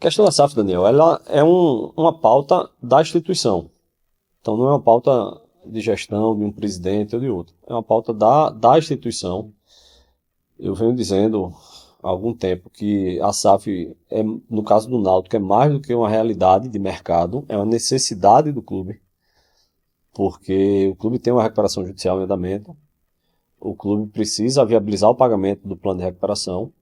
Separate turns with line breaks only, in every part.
questão da SAF, Daniel, ela é uma pauta da instituição. Então não é uma pauta de gestão de um presidente ou de outro. É uma pauta da instituição. Eu venho dizendo há algum tempo que a SAF, no caso do Náutico, é mais do que uma realidade de mercado, é uma necessidade do clube, porque o clube tem uma recuperação judicial em andamento, o clube precisa viabilizar o pagamento do plano de recuperação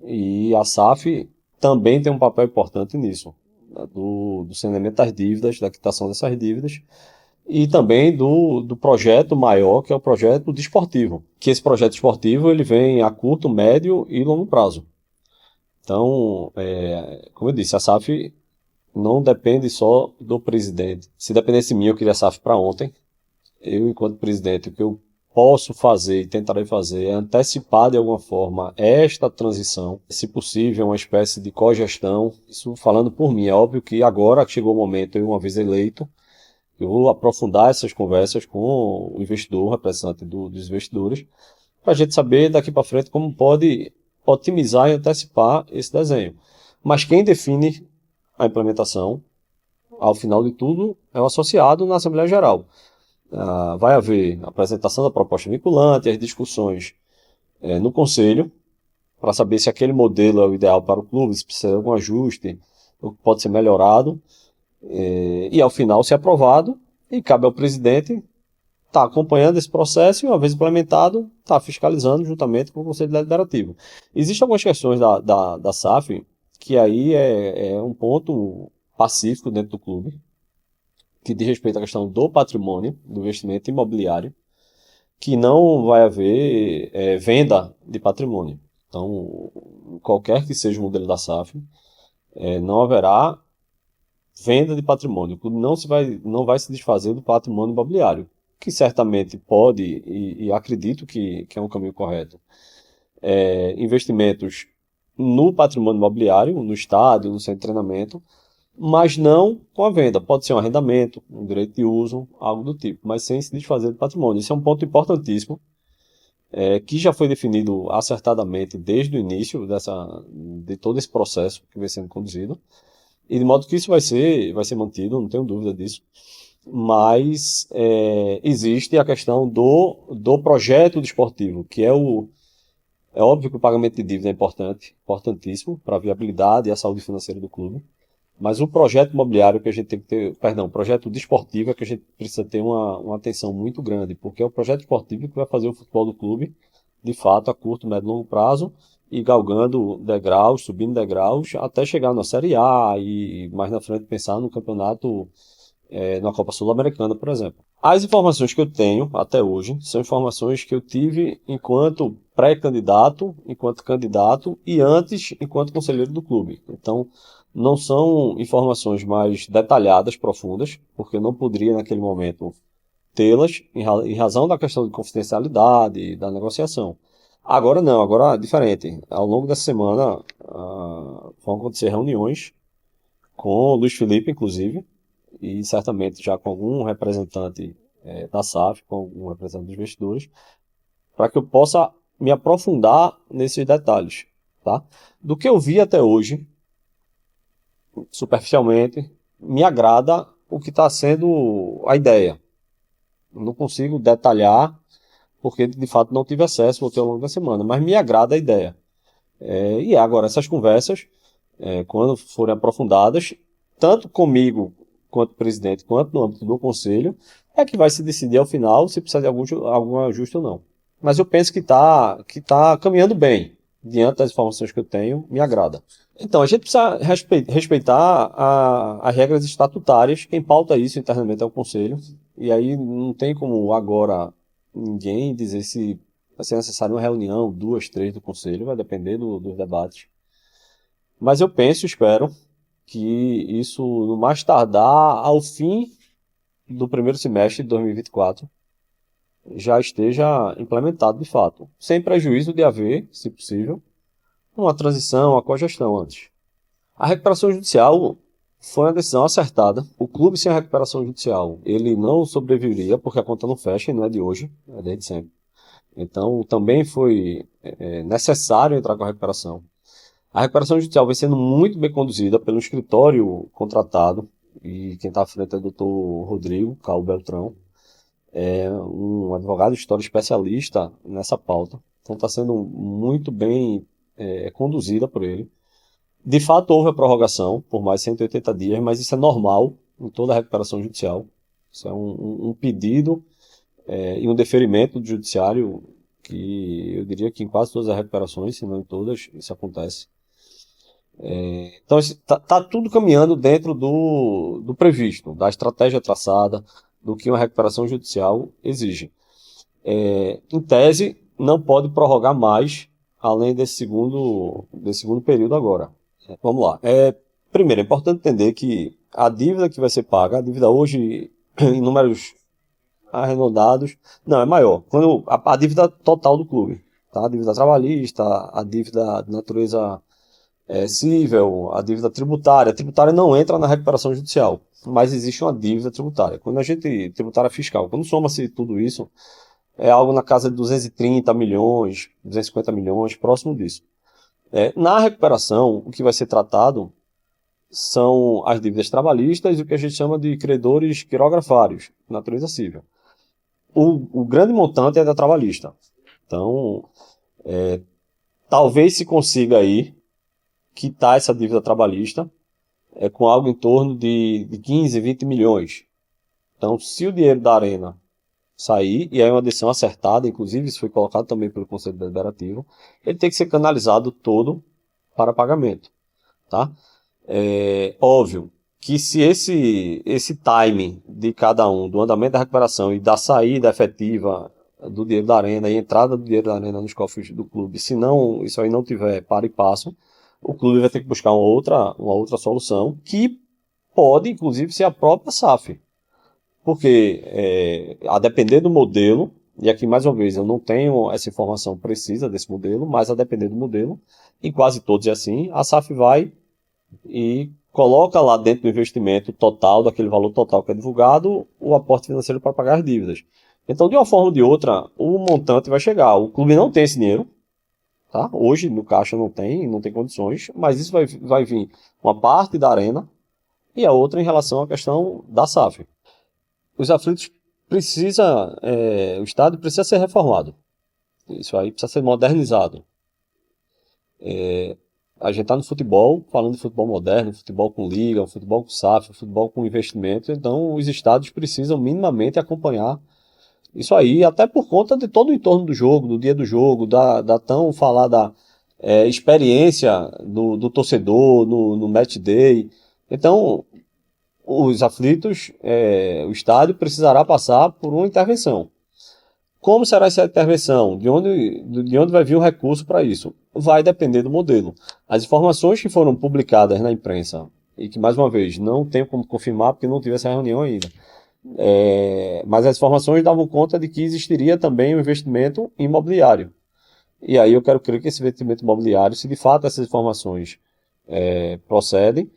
e a SAF também tem um papel importante nisso, né, do saneamento das dívidas, da quitação dessas dívidas e também do projeto maior, que é o projeto desportivo. Que esse projeto esportivo ele vem a curto, médio e longo prazo. Então, como eu disse, a SAF não depende só do presidente. Se dependesse de mim, eu queria a SAF para ontem. Eu, enquanto presidente, o que eu posso fazer e tentarei fazer é antecipar de alguma forma esta transição, se possível, uma espécie de cogestão. Isso falando por mim, é óbvio que agora que chegou o momento, eu, uma vez eleito, eu vou aprofundar essas conversas com o investidor, o representante dos investidores, para a gente saber daqui para frente como pode otimizar e antecipar esse desenho. Mas quem define a implementação, ao final de tudo, é o associado na Assembleia Geral. Vai haver a apresentação da proposta vinculante, as discussões no Conselho, para saber se aquele modelo é o ideal para o clube, se precisa de algum ajuste, o que pode ser melhorado, e ao final ser aprovado, e cabe ao presidente estar acompanhando esse processo e, uma vez implementado, estar fiscalizando juntamente com o Conselho Deliberativo. Existem algumas questões da SAF que aí é um ponto pacífico dentro do clube, que diz respeito à questão do patrimônio, do investimento imobiliário, que não vai haver venda de patrimônio. Então, qualquer que seja o modelo da SAF, não haverá venda de patrimônio. O clube não vai se desfazer do patrimônio imobiliário, que certamente pode, e acredito que é um caminho correto, investimentos no patrimônio imobiliário, no estádio, no centro de treinamento, mas não com a venda. Pode ser um arrendamento, um direito de uso, algo do tipo, mas sem se desfazer do patrimônio. Isso é um ponto importantíssimo, que já foi definido acertadamente desde o início de todo esse processo que vem sendo conduzido, e de modo que isso vai ser mantido, não tenho dúvida disso. Mas existe a questão do projeto desportivo, que é óbvio que o pagamento de dívida é importante, importantíssimo para a viabilidade e a saúde financeira do clube. Mas o projeto imobiliário que a gente tem que ter, perdão, o projeto desportivo é que a gente precisa ter uma atenção muito grande, porque é o projeto esportivo que vai fazer o futebol do clube, de fato, a curto, médio e longo prazo, e galgando degraus, subindo degraus, até chegar na Série A e mais na frente pensar no campeonato, na Copa Sul-Americana, por exemplo. As informações que eu tenho até hoje são informações que eu tive enquanto pré-candidato, enquanto candidato e antes enquanto conselheiro do clube. Então, não são informações mais detalhadas, profundas, porque eu não poderia naquele momento tê-las em razão da questão de confidencialidade da negociação. Agora não, agora é diferente. Ao longo dessa semana vão acontecer reuniões com o Luiz Felipe, inclusive, e certamente já com algum representante da SAF, com algum representante dos investidores, para que eu possa me aprofundar nesses detalhes. Tá? Do que eu vi até hoje, superficialmente, me agrada o que está sendo a ideia. Não consigo detalhar, porque de fato não tive acesso, vou ter ao longo da semana, mas me agrada a ideia. E agora, essas conversas, quando forem aprofundadas, tanto comigo, quanto presidente, quanto no âmbito do conselho, é que vai se decidir ao final se precisa de algum ajuste ou não. Mas eu penso que tá caminhando bem. Diante das informações que eu tenho, me agrada. Então, a gente precisa respeitar as regras estatutárias. Quem pauta isso internamente é o conselho. E aí não tem como agora ninguém dizer se vai ser necessária uma reunião, 2, 3 do conselho, vai depender dos debates. Mas eu penso, espero, que isso, no mais tardar, ao fim do primeiro semestre de 2024, já esteja implementado de fato, sem prejuízo de haver, se possível, uma transição, uma cogestão antes. A recuperação judicial foi uma decisão acertada. O clube sem a recuperação judicial, ele não sobreviveria, porque a conta não fecha e não é de hoje, é desde sempre. Então, também foi necessário entrar com a recuperação. A recuperação judicial vem sendo muito bem conduzida pelo escritório contratado, e quem está à frente é o doutor Rodrigo Cal Beltrão, é um advogado de história especialista nessa pauta. Então está sendo muito bem conduzida por ele. De fato, houve a prorrogação por mais 180 dias, mas isso é normal em toda a recuperação judicial. Isso é um pedido e um deferimento do judiciário que eu diria que em quase todas as recuperações, se não em todas, isso acontece. Então, está tudo caminhando dentro do previsto, da estratégia traçada, do que uma recuperação judicial exige. Em tese, não pode prorrogar mais, além desse segundo período agora. Vamos lá. Primeiro, é importante entender que a dívida que vai ser paga, a dívida hoje, em números arredondados, não, é maior. Quando a dívida total do clube, tá? A dívida trabalhista, a dívida de natureza cível, a dívida tributária. A tributária não entra na recuperação judicial, mas existe uma dívida tributária. Tributária fiscal, quando soma-se tudo isso, é algo na casa de 230 milhões, 250 milhões, próximo disso. Na recuperação, o que vai ser tratado são as dívidas trabalhistas e o que a gente chama de credores quirografários, natureza cível. O grande montante é da trabalhista. Então, talvez se consiga aí quitar essa dívida trabalhista com algo em torno de 15, 20 milhões. Então, se o dinheiro da Arena sair, e aí uma decisão acertada, inclusive isso foi colocado também pelo Conselho Deliberativo, ele tem que ser canalizado todo para pagamento. Tá? Óbvio que se esse timing de cada um, do andamento da recuperação e da saída efetiva do dinheiro da Arena e entrada do dinheiro da Arena nos cofres do clube, se não, isso aí não tiver para e passo, o clube vai ter que buscar uma outra solução, que pode, inclusive, ser a própria SAF. Porque, a depender do modelo, e aqui mais uma vez eu não tenho essa informação precisa desse modelo, mas a depender do modelo, em quase todos é assim, a SAF vai e coloca lá dentro do investimento total, daquele valor total que é divulgado, o aporte financeiro para pagar as dívidas. Então, de uma forma ou de outra, o montante vai chegar. O clube não tem esse dinheiro, tá? Hoje no caixa não tem condições, mas isso vai vir uma parte da Arena e a outra em relação à questão da SAF. Os aflitos o estádio precisa ser reformado. Isso aí precisa ser modernizado. A gente está no futebol, falando de futebol moderno, futebol com liga, futebol com SAF, futebol com investimento, então os estádios precisam minimamente acompanhar isso aí, até por conta de todo o entorno do jogo, do dia do jogo, da tão falada experiência do torcedor no match day. Então, os aflitos, o estádio precisará passar por uma intervenção. Como será essa intervenção? De onde vai vir o recurso para isso? Vai depender do modelo. As informações que foram publicadas na imprensa, e que, mais uma vez, não tenho como confirmar porque não tive essa reunião ainda, mas as informações davam conta de que existiria também um investimento imobiliário. E aí eu quero crer que esse investimento imobiliário, se de fato essas informações procedem,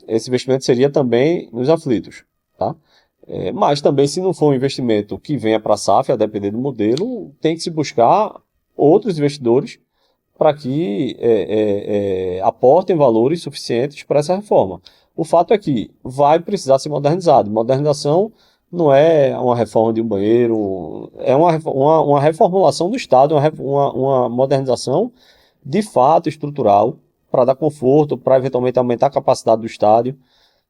esse investimento seria também nos aflitos. Tá? Mas também, se não for um investimento que venha para a SAF, a depender do modelo, tem que se buscar outros investidores para que aportem valores suficientes para essa reforma. O fato é que vai precisar ser modernizado. Modernização não é uma reforma de um banheiro, é uma reformulação do Estado, uma modernização de fato estrutural, para dar conforto, para eventualmente aumentar a capacidade do estádio,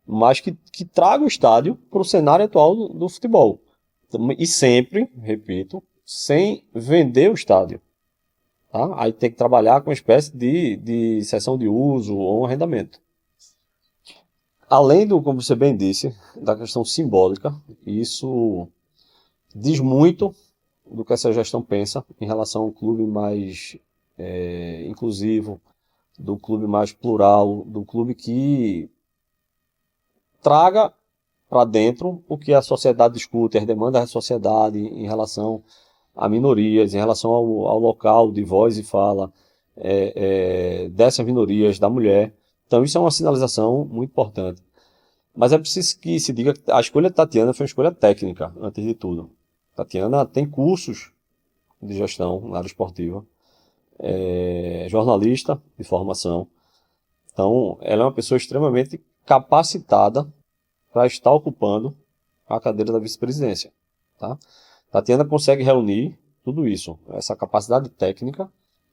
mas que traga o estádio para o cenário atual do futebol. E sempre, repito, sem vender o estádio. Tá? Aí tem que trabalhar com uma espécie de cessão de uso ou um arrendamento. Além do, como você bem disse, da questão simbólica, isso diz muito do que essa gestão pensa em relação a um clube mais inclusivo, do clube mais plural, do clube que traga para dentro o que a sociedade discute, as demandas da sociedade em relação a minorias, em relação ao local de voz e fala dessas minorias, da mulher. Então isso é uma sinalização muito importante. Mas é preciso que se diga que a escolha de Tatiana foi uma escolha técnica, antes de tudo. Tatiana tem cursos de gestão na área esportiva, jornalista de formação, Então, ela é uma pessoa extremamente capacitada para estar ocupando a cadeira da vice-presidência. Tá? Tatiana consegue reunir tudo isso, essa capacidade técnica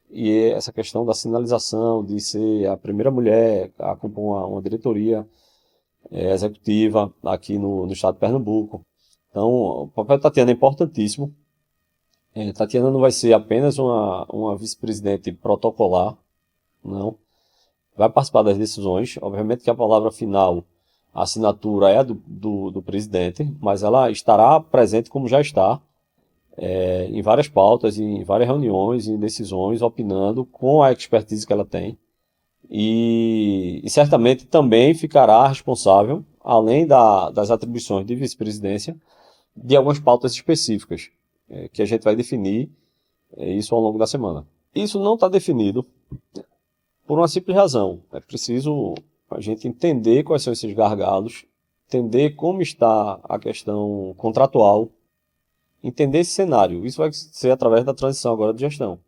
e essa questão da sinalização, de ser a primeira mulher a compor uma diretoria executiva aqui no estado de Pernambuco. Então, o papel da Tatiana é importantíssimo. Tatiana não vai ser apenas uma vice-presidente protocolar, não. Vai participar das decisões. Obviamente que a palavra final, a assinatura é do presidente, mas ela estará presente como já está, em várias pautas, em várias reuniões, em decisões, opinando com a expertise que ela tem. E certamente também ficará responsável, além das atribuições de vice-presidência, de algumas pautas específicas, que a gente vai definir isso ao longo da semana. Isso não está definido por uma simples razão. É preciso a gente entender quais são esses gargalos, entender como está a questão contratual, entender esse cenário. Isso vai ser através da transição agora de gestão.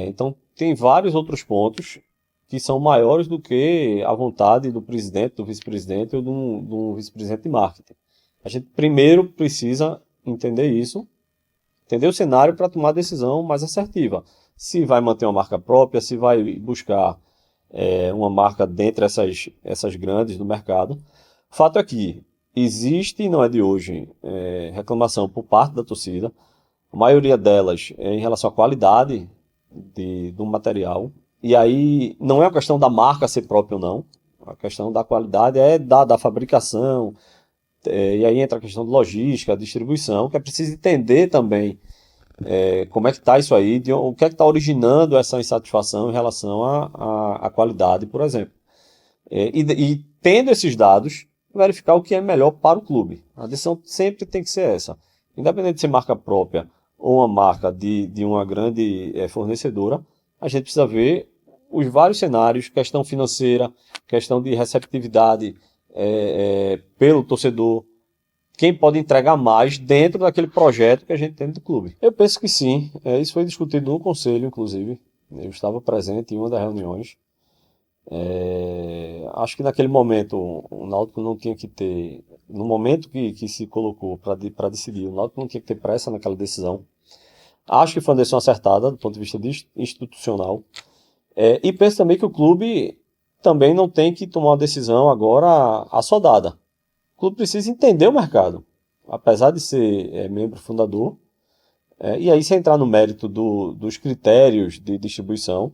Então, tem vários outros pontos que são maiores do que a vontade do presidente, do vice-presidente ou do vice-presidente de marketing. A gente primeiro precisa entender isso, entender o cenário para tomar a decisão mais assertiva. Se vai manter uma marca própria, se vai buscar uma marca dentre essas grandes do mercado. Fato é que existe, e não é de hoje, reclamação por parte da torcida. A maioria delas é em relação à qualidade do material. E aí não é uma questão da marca ser própria ou não. A questão da qualidade é da fabricação. E aí entra a questão de logística, distribuição, que é preciso entender também como é que está isso aí, o que é que está originando essa insatisfação em relação à qualidade, por exemplo. E tendo esses dados, verificar o que é melhor para o clube. A decisão sempre tem que ser essa. Independente de ser marca própria ou uma marca de uma grande fornecedora, a gente precisa ver os vários cenários, questão financeira, questão de receptividade pelo torcedor, quem pode entregar mais dentro daquele projeto que a gente tem do clube. Eu penso que sim, isso foi discutido no conselho, inclusive, eu estava presente em uma das reuniões. Acho que naquele momento o Náutico não tinha que ter, no momento que se colocou para decidir, o Náutico não tinha que ter pressa naquela decisão. Acho que foi uma decisão acertada do ponto de vista institucional. E penso também que o clube também não tem que tomar uma decisão agora assodada. O clube precisa entender o mercado, apesar de ser membro fundador. E aí se entrar no mérito dos critérios de distribuição,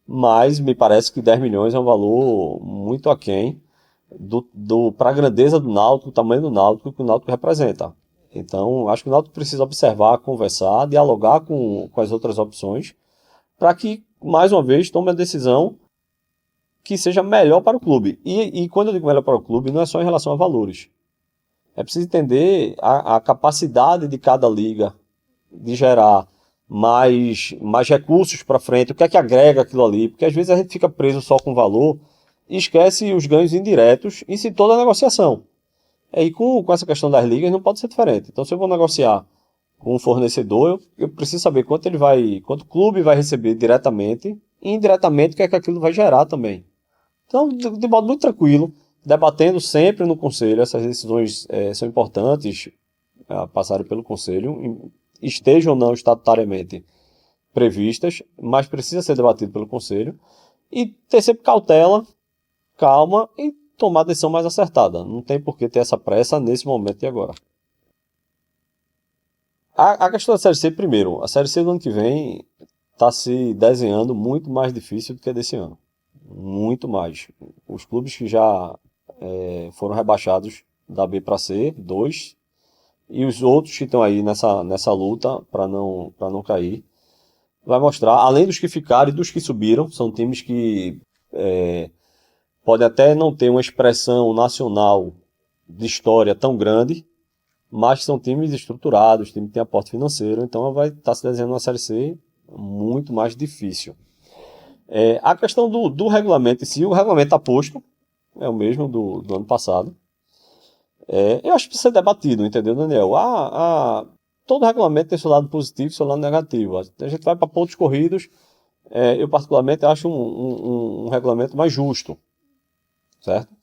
mas me parece que 10 milhões é um valor muito aquém para a grandeza do Náutico, o tamanho do Náutico que o Náutico representa. Então, acho que o Náutico precisa observar, conversar, dialogar com as outras opções, para que, mais uma vez, tome a decisão que seja melhor para o clube. E quando eu digo melhor para o clube, não é só em relação a valores. É preciso entender a capacidade de cada liga de gerar mais recursos para frente, o que é que agrega aquilo ali, porque às vezes a gente fica preso só com valor e esquece os ganhos indiretos em si toda a negociação. E com essa questão das ligas não pode ser diferente. Então, se eu vou negociar com um fornecedor, eu preciso saber quanto o clube vai receber diretamente e indiretamente o que é que aquilo vai gerar também. Então, de modo muito tranquilo, debatendo sempre no conselho, essas decisões são importantes passarem pelo conselho, estejam ou não estatutariamente previstas, mas precisa ser debatido pelo conselho, e ter sempre cautela, calma e tomar a decisão mais acertada. Não tem por que ter essa pressa nesse momento e agora. A questão da Série C, primeiro, a Série C do ano que vem está se desenhando muito mais difícil do que a desse ano. Muito mais. Os clubes que já foram rebaixados da B para C, 2, e os outros que estão aí nessa luta para não cair, vai mostrar, além dos que ficaram e dos que subiram, são times que podem até não ter uma expressão nacional de história tão grande, mas são times estruturados, time que tem aporte financeiro, então vai estar se desenhando uma Série C muito mais difícil. A questão do regulamento em si, o regulamento está posto, é o mesmo do ano passado. Eu acho que precisa ser debatido, entendeu, Daniel? Todo regulamento tem seu lado positivo e seu lado negativo. A gente vai para pontos corridos, eu particularmente acho um regulamento mais justo, certo?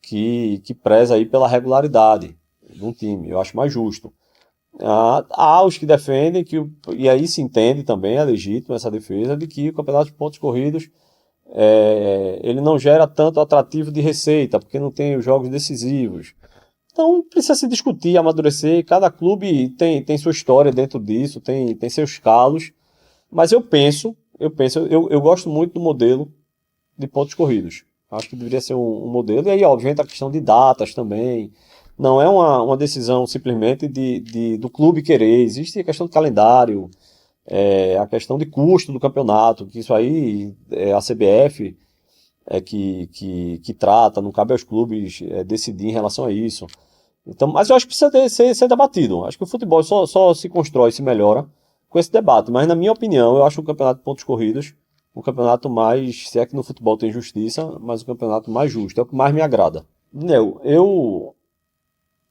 Que preza aí pela regularidade de um time, eu acho mais justo. Há os que defendem e aí se entende também, é legítimo essa defesa, de que o campeonato de pontos corridos ele não gera tanto atrativo de receita, porque não tem os jogos decisivos. Então precisa se discutir, amadurecer, cada clube tem sua história dentro disso, tem seus calos, mas eu gosto muito do modelo de pontos corridos. Acho que deveria ser um modelo. E aí, obviamente, a questão de datas também. Não é uma decisão simplesmente do clube querer. Existe a questão de calendário, a questão de custo do campeonato, que isso aí a CBF que trata, não cabe aos clubes decidir em relação a isso. Então, mas eu acho que precisa ser debatido. Acho que o futebol só se constrói, se melhora com esse debate. Mas, na minha opinião, eu acho o campeonato de pontos corridos o campeonato mais, se é que no futebol tem justiça, mas o campeonato mais justo, é o que mais me agrada. Eu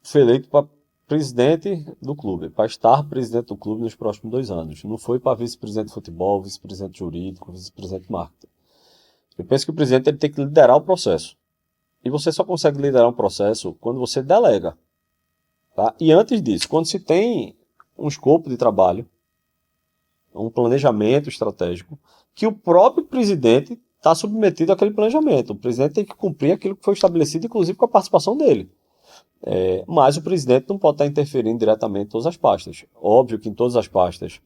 fui eleito para presidente do clube, para estar presidente do clube nos próximos 2 anos. Não foi para vice-presidente de futebol, vice-presidente jurídico, vice-presidente de marketing. Eu penso que o presidente ele tem que liderar o processo. E você só consegue liderar um processo quando você delega. Tá? E antes disso, quando se tem um escopo de trabalho, um planejamento estratégico, que o próprio presidente está submetido àquele planejamento. O presidente tem que cumprir aquilo que foi estabelecido, inclusive com a participação dele. Mas o presidente não pode estar interferindo diretamente em todas as pastas. Óbvio que em todas as pastas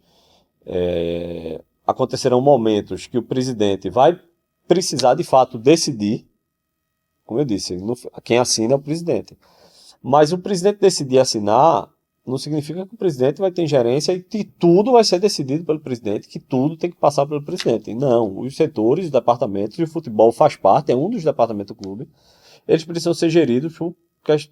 acontecerão momentos que o presidente vai precisar de fato decidir. Como eu disse, quem assina é o presidente. Mas o presidente decidir assinar não significa que o presidente vai ter ingerência e que tudo vai ser decidido pelo presidente, que tudo tem que passar pelo presidente. Não, os setores, os departamentos, e o futebol faz parte, é um dos departamentos do clube, eles precisam ser geridos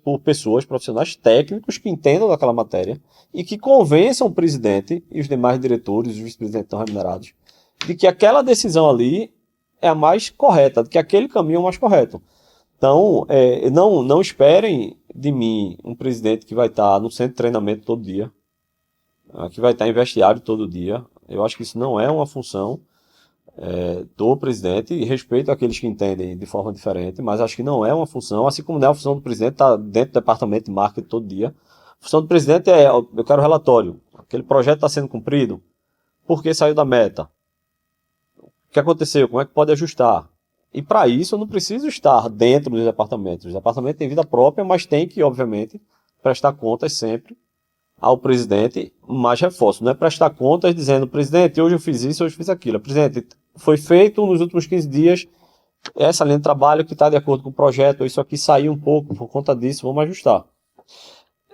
por pessoas, profissionais técnicos que entendam daquela matéria e que convençam o presidente e os demais diretores, os vice-presidentes estão remunerados, de que aquela decisão ali é a mais correta, de que aquele caminho é o mais correto. Então, não esperem de mim um presidente que vai estar no centro de treinamento todo dia, que vai estar em vestiário todo dia. Eu acho que isso não é uma função do presidente, e respeito aqueles que entendem de forma diferente, mas acho que não é uma função, assim como não é a função do presidente estar dentro do departamento de marketing todo dia. A função do presidente eu quero relatório. Aquele projeto está sendo cumprido? Por que saiu da meta? O que aconteceu? Como é que pode ajustar? E para isso eu não preciso estar dentro dos departamentos. Os departamentos têm vida própria, mas tem que, obviamente, prestar contas sempre ao presidente, mais reforço. Não é prestar contas dizendo, presidente, hoje eu fiz isso, hoje eu fiz aquilo. Presidente, foi feito nos últimos 15 dias essa linha de trabalho que está de acordo com o projeto, isso aqui saiu um pouco por conta disso, vamos ajustar.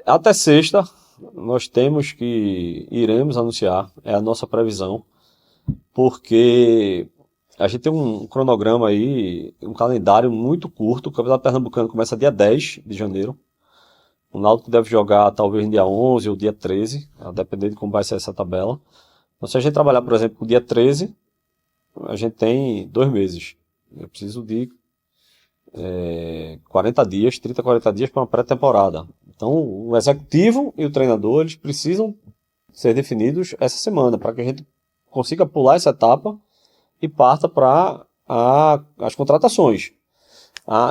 Até sexta, nós iremos anunciar, é a nossa previsão, porque a gente tem um cronograma aí, um calendário muito curto. O Campeonato Pernambucano começa dia 10 de janeiro. O Náutico deve jogar talvez no dia 11 ou dia 13, a depender de como vai ser essa tabela. Então, se a gente trabalhar, por exemplo, no dia 13, a gente tem 2 meses. Eu preciso de 40 dias, 30, 40 dias para uma pré-temporada. Então, o executivo e o treinador, eles precisam ser definidos essa semana, para que a gente consiga pular essa etapa e parta para as contratações.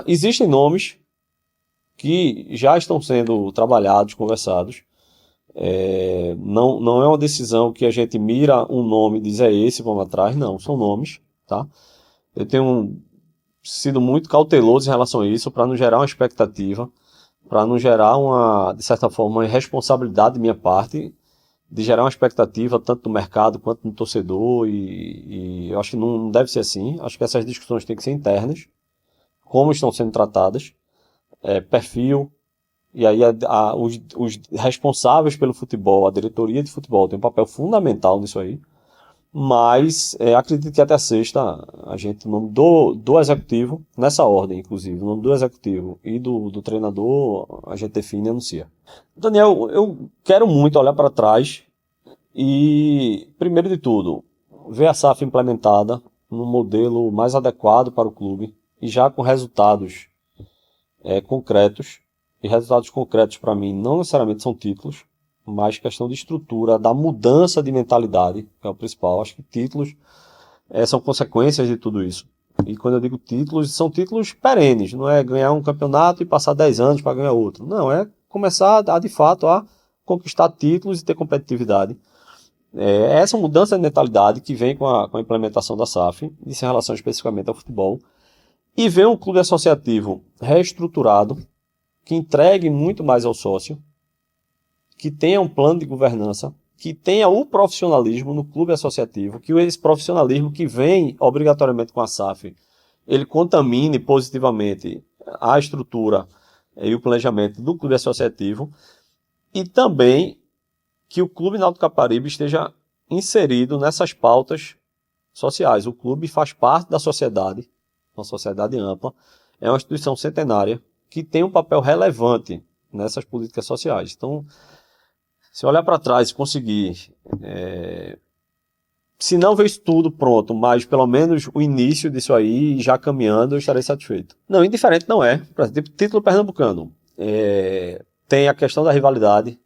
Existem nomes que já estão sendo trabalhados, conversados. Não é uma decisão que a gente mira um nome e diz esse, vamos atrás. Não, são nomes. Tá? Eu tenho sido muito cauteloso em relação a isso, para não gerar uma expectativa, para não gerar de certa forma, uma irresponsabilidade de minha parte, de gerar uma expectativa tanto no mercado quanto no torcedor, e eu acho que não deve ser assim. Acho que essas discussões têm que ser internas, como estão sendo tratadas, perfil, e aí os responsáveis pelo futebol, a diretoria de futebol tem um papel fundamental nisso aí, mas acredito que até sexta a gente, no nome do executivo, nessa ordem inclusive, no nome do executivo e do treinador, a gente define e anuncia. Daniel, eu quero muito olhar para trás e, primeiro de tudo, ver a SAF implementada no modelo mais adequado para o clube e já com resultados concretos. E resultados concretos para mim não necessariamente são títulos, mas questão de estrutura, da mudança de mentalidade, que é o principal. Acho que títulos são consequências de tudo isso. E quando eu digo títulos, são títulos perenes, não é ganhar um campeonato e passar 10 anos para ganhar outro. Não, é começar de fato a conquistar títulos e ter competitividade. Essa mudança de mentalidade que vem com a implementação da SAF, isso em relação especificamente ao futebol, e vem um clube associativo reestruturado, que entregue muito mais ao sócio, que tenha um plano de governança, que tenha o profissionalismo no clube associativo, que esse profissionalismo que vem obrigatoriamente com a SAF, ele contamine positivamente a estrutura e o planejamento do clube associativo, e também que o Clube Náutico Caparibe esteja inserido nessas pautas sociais. O clube faz parte da sociedade, uma sociedade ampla, é uma instituição centenária que tem um papel relevante nessas políticas sociais. Então, se olhar para trás e conseguir, se não ver isso tudo pronto, mas pelo menos o início disso aí já caminhando, eu estarei satisfeito. Não, indiferente não é. Por exemplo, título pernambucano. Tem a questão da rivalidade.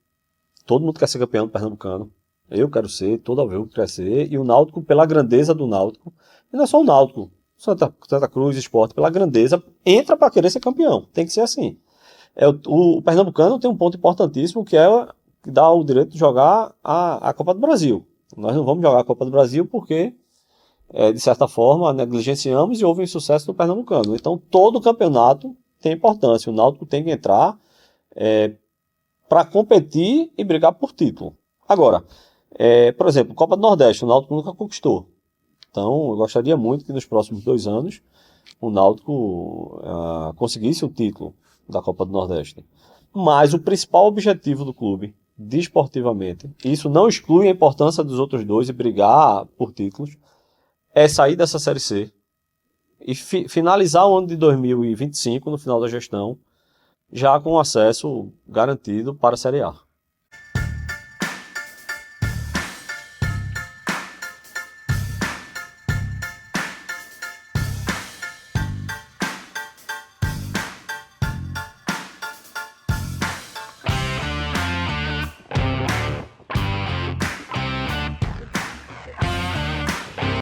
Todo mundo quer ser campeão do pernambucano. Eu quero ser, todo Alveu quer ser. E o Náutico, pela grandeza do Náutico, e não é só o Náutico, Santa Cruz, Sport, pela grandeza, entra para querer ser campeão. Tem que ser assim. O pernambucano tem um ponto importantíssimo que é que dá o direito de jogar a Copa do Brasil. Nós não vamos jogar a Copa do Brasil porque, de certa forma, negligenciamos e houve um insucesso no pernambucano. Então, todo campeonato tem importância. O Náutico tem que entrar para competir e brigar por título. Agora, por exemplo, Copa do Nordeste, o Náutico nunca conquistou. Então, eu gostaria muito que nos próximos 2 anos o Náutico conseguisse o título da Copa do Nordeste. Mas o principal objetivo do clube, desportivamente, isso não exclui a importância dos outros dois e brigar por títulos, é sair dessa Série C e finalizar o ano de 2025, no final da gestão, já com acesso garantido para a Série A.